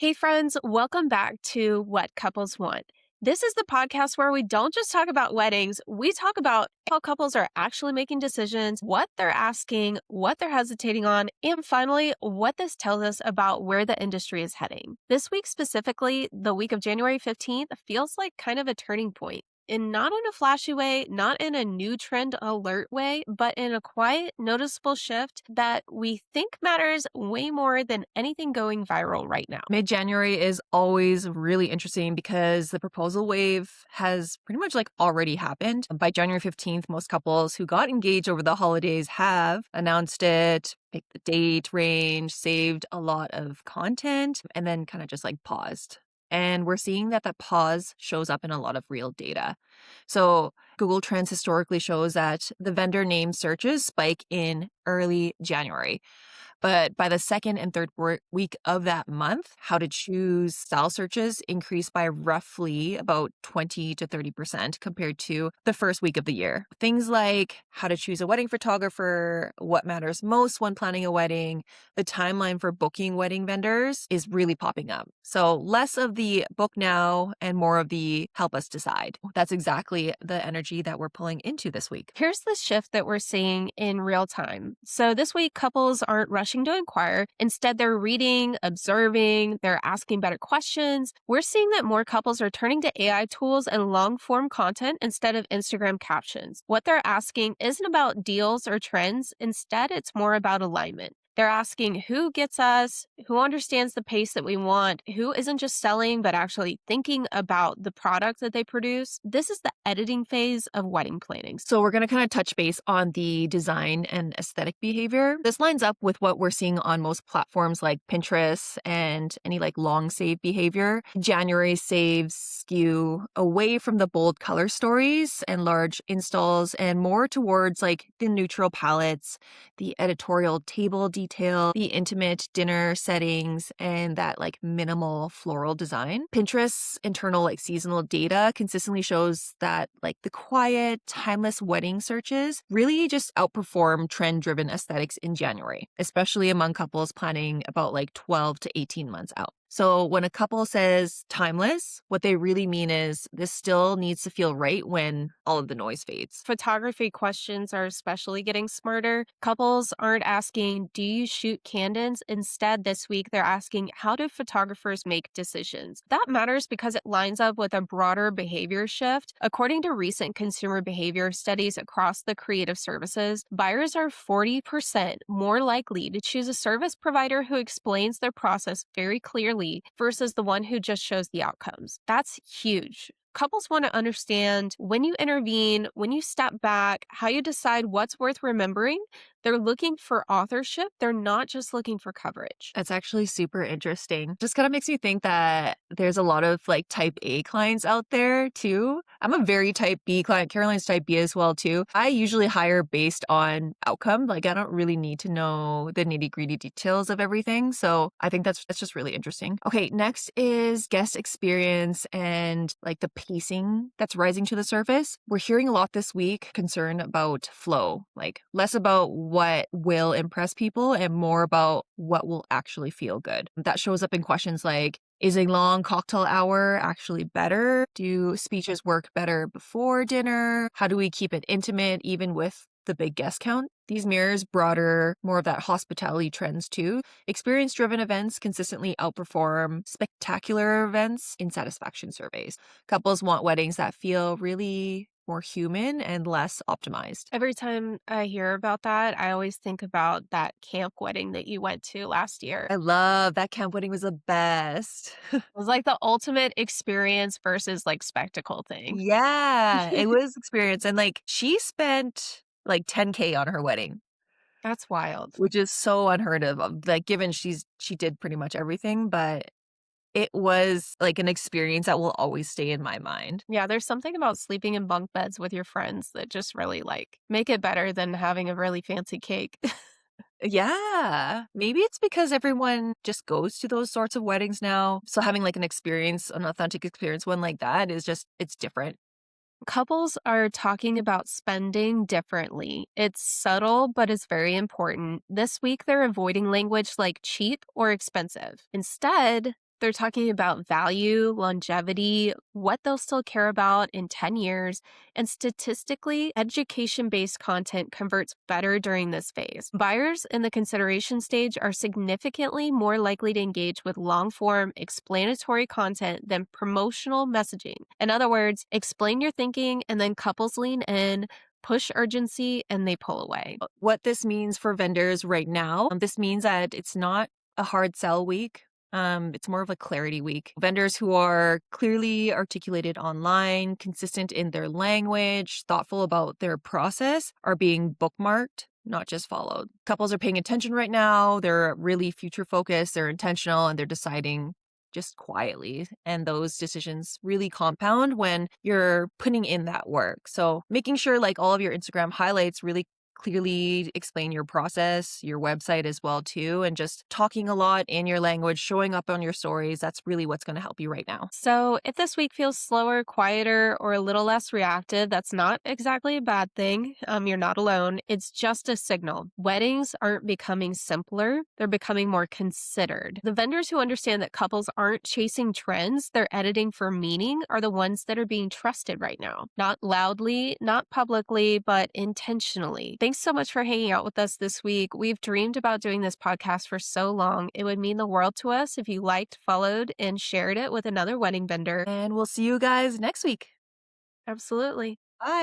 Hey, friends, welcome back to What Couples Want. This is the podcast where we don't just talk about weddings, we talk about how couples are actually making decisions, what they're asking, what they're hesitating on, and finally, what this tells us about where the industry is heading. This week specifically, the week of January 15th, feels like kind of a turning point. And not in a flashy way, not in a new trend alert way, but in a quiet, noticeable shift that we think matters way more than anything going viral right now. Mid-January is always really interesting because the proposal wave has pretty much already happened. By January 15th, most couples who got engaged over the holidays have announced it, picked the date range, saved a lot of content, and then kind of just paused. And we're seeing that pause shows up in a lot of real data. So Google Trends historically shows that the vendor name searches spike in early January. But by the second and third week of that month, how to choose style searches increased by roughly about 20 to 30% compared to the first week of the year. Things like how to choose a wedding photographer, what matters most when planning a wedding, the timeline for booking wedding vendors is really popping up. So less of the book now and more of the help us decide. That's exactly the energy that we're pulling into this week. Here's the shift that we're seeing in real time. So this week, couples aren't rushing to inquire. Instead, they're reading, observing, they're asking better questions. We're seeing that more couples are turning to AI tools and long form content instead of Instagram captions. What they're asking isn't about deals or trends. Instead, it's more about alignment. They're asking who gets us, who understands the pace that we want, who isn't just selling, but actually thinking about the product that they produce. This is the editing phase of wedding planning. So we're going to kind of touch base on the design and aesthetic behavior. This lines up with what we're seeing on most platforms like Pinterest and any long save behavior. January saves skew away from the bold color stories and large installs and more towards the neutral palettes, the editorial table detail, the intimate dinner settings, and that minimal floral design. Pinterest's internal seasonal data consistently shows that the quiet, timeless wedding searches really just outperform trend-driven aesthetics in January, especially among couples planning about 12 to 18 months out. So when a couple says timeless, what they really mean is this still needs to feel right when all of the noise fades. Photography questions are especially getting smarter. Couples aren't asking, do you shoot candids? Instead, this week, they're asking, how do photographers make decisions? That matters because it lines up with a broader behavior shift. According to recent consumer behavior studies across the creative services, buyers are 40% more likely to choose a service provider who explains their process very clearly versus the one who just shows the outcomes. That's huge. Couples want to understand when you intervene, when you step back, how you decide what's worth remembering. They're looking for authorship. They're not just looking for coverage. That's actually super interesting. Just kind of makes me think that there's a lot of type A clients out there too. I'm a very type B client. Caroline's type B as well too. I usually hire based on outcome. I don't really need to know the nitty-gritty details of everything. So I think that's just really interesting. Okay, next is guest experience and the pacing that's rising to the surface. We're hearing a lot this week concern about flow, less about what will impress people and more about what will actually feel good. That shows up in questions like, is a long cocktail hour actually better? Do speeches work better before dinner? How do we keep it intimate even with the big guest count? These mirrors broader, more of that hospitality trends too. Experience-driven events consistently outperform spectacular events in satisfaction surveys. Couples want weddings that feel really more human and less optimized. Every time I hear about that, I always think about that camp wedding that you went to last year. I love that camp wedding was the best. It was the ultimate experience versus spectacle thing. Yeah, it was experience. And she spent 10K on her wedding, That's wild. which is so unheard of. Given she did pretty much everything, but it was an experience that will always stay in my mind. Yeah, there's something about sleeping in bunk beds with your friends that just really make it better than having a really fancy cake. Yeah, maybe it's because everyone just goes to those sorts of weddings now. So having an experience, an authentic experience, one like that is just, it's different. Couples are talking about spending differently. It's subtle, but it's very important. This week, they're avoiding language like cheap or expensive. Instead, They're talking about value, longevity, what they'll still care about in 10 years, and statistically, education based content converts better during this phase. Buyers in the consideration stage are significantly more likely to engage with long form, explanatory content than promotional messaging. In other words, explain your thinking and then couples lean in, push urgency, and they pull away. What this means for vendors right now, this means that it's not a hard sell week. It's more of a clarity week. Vendors who are clearly articulated online, consistent in their language, thoughtful about their process are being bookmarked, not just followed. Couples are paying attention right now. They're really future focused, they're intentional, and they're deciding just quietly. And those decisions really compound when you're putting in that work. So making sure like all of your Instagram highlights really clearly explain your process, your website as well too, and just talking a lot in your language, showing up on your stories, that's really what's going to help you right now. So, if this week feels slower, quieter, or a little less reactive, that's not exactly a bad thing. You're not alone. It's just a signal. Weddings aren't becoming simpler, they're becoming more considered. The vendors who understand that couples aren't chasing trends, they're editing for meaning, are the ones that are being trusted right now. Not loudly, not publicly, but intentionally. Thanks so much for hanging out with us this week. We've dreamed about doing this podcast for so long. It would mean the world to us if you liked, followed, and shared it with another wedding vendor. And we'll see you guys next week. Absolutely. Bye.